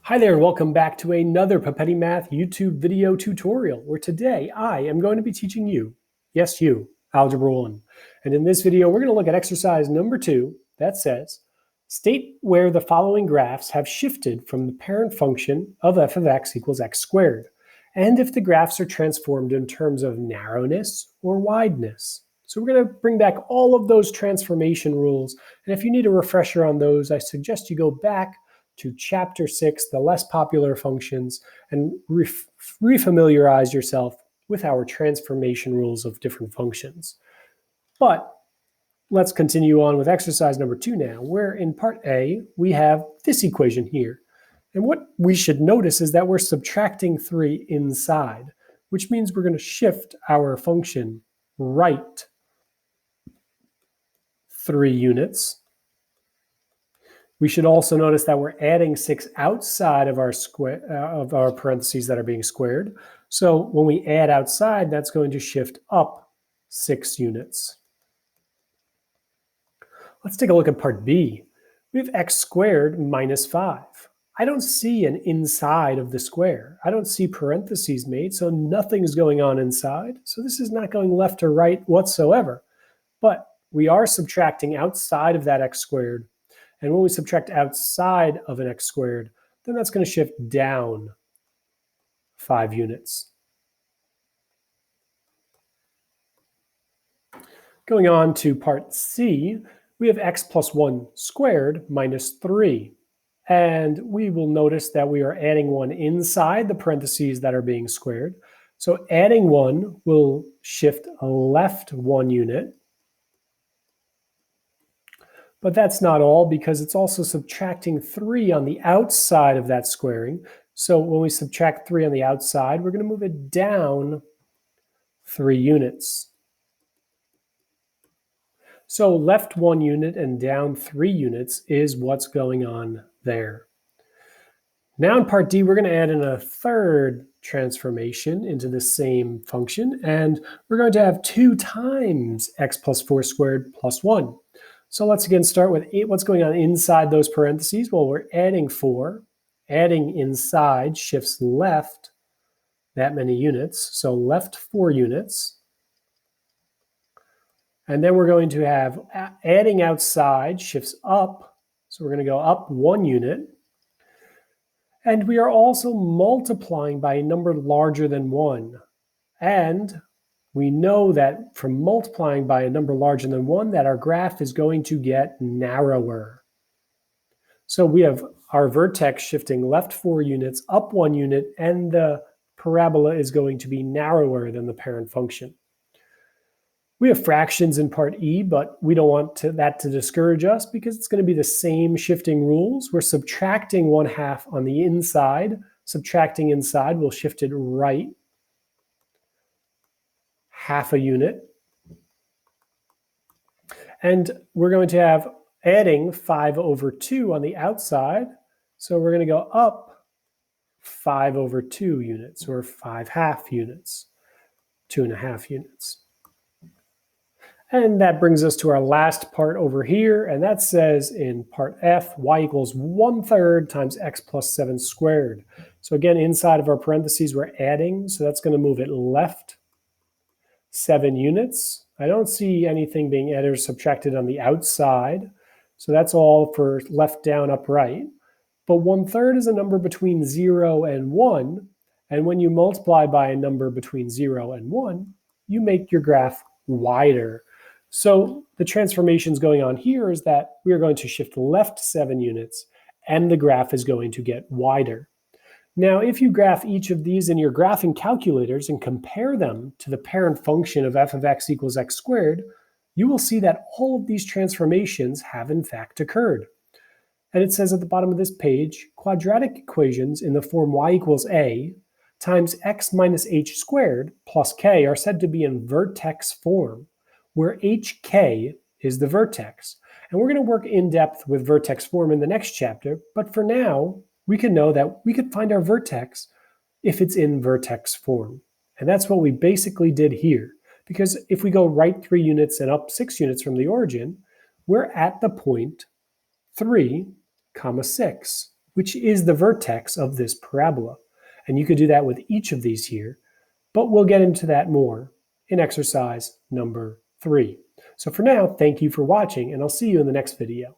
Hi there, and welcome back to another Papetti Math YouTube video tutorial, where today I am going to be teaching you, yes you, Algebra 1. And in this video, we're going to look at exercise number 2 that says, state where the following graphs have shifted from the parent function of f of x equals x squared, and if the graphs are transformed in terms of narrowness or wideness. So we're going to bring back all of those transformation rules, and if you need a refresher on those, I suggest you go back to chapter 6, the less popular functions, and refamiliarize yourself with our transformation rules of different functions. But let's continue on with exercise number 2 now, where in part A, we have this equation here. And what we should notice is that we're subtracting 3 inside, which means we're going to shift our function right 3 units. We should also notice that we're adding 6 outside of our parentheses that are being squared. So when we add outside, that's going to shift up 6 units. Let's take a look at part B. We have x squared minus 5. I don't see an inside of the square. I don't see parentheses made, so nothing's going on inside. So this is not going left or right whatsoever. But we are subtracting outside of that x squared. And when we subtract outside of an x squared, then that's going to shift down 5 units. Going on to part C, we have x plus 1 squared minus 3. And we will notice that we are adding 1 inside the parentheses that are being squared. So adding 1 will shift left 1 unit. But that's not all, because it's also subtracting 3 on the outside of that squaring. So when we subtract 3 on the outside, we're going to move it down 3 units. So left 1 unit and down 3 units is what's going on there. Now in part D, we're going to add in a third transformation into the same function, and we're going to have 2 times x plus 4 squared plus 1. So let's again start with what's going on inside those parentheses. Well, we're adding 4. Adding inside shifts left that many units, so left 4 units. And then we're going to have adding outside shifts up, so we're going to go up 1 unit. And we are also multiplying by a number larger than 1. And we know that from multiplying by a number larger than 1, that our graph is going to get narrower. So we have our vertex shifting left 4 units, up 1 unit, and the parabola is going to be narrower than the parent function. We have fractions in part E, but we don't want that to discourage us, because it's going to be the same shifting rules. We're subtracting 1/2 on the inside. Subtracting inside will shift it right 1/2 unit. And we're going to have adding 5/2 on the outside. So we're going to go up 5/2 units, or 5/2 units, 2.5 units. And that brings us to our last part over here, and that says in part F, y equals 1/3 times x plus 7 squared. So again, inside of our parentheses, we're adding, so that's going to move it left 7 units. I don't see anything being added or subtracted on the outside, so that's all for left, down, up, right. But 1/3 is a number between 0 and 1, and when you multiply by a number between 0 and 1, you make your graph wider. So the transformations going on here is that we are going to shift left 7 units, and the graph is going to get wider. Now, if you graph each of these in your graphing calculators and compare them to the parent function of f of x equals x squared, you will see that all of these transformations have in fact occurred. And it says at the bottom of this page, quadratic equations in the form y equals a times x minus h squared plus k are said to be in vertex form, where hk is the vertex. And we're going to work in depth with vertex form in the next chapter, but for now, we can know that we could find our vertex if it's in vertex form. And that's what we basically did here, because if we go right 3 units and up 6 units from the origin, we're at the point 3, 6. which is the vertex of this parabola. And you could do that with each of these here, but we'll get into that more in exercise number 3. So for now, thank you for watching, and I'll see you in the next video.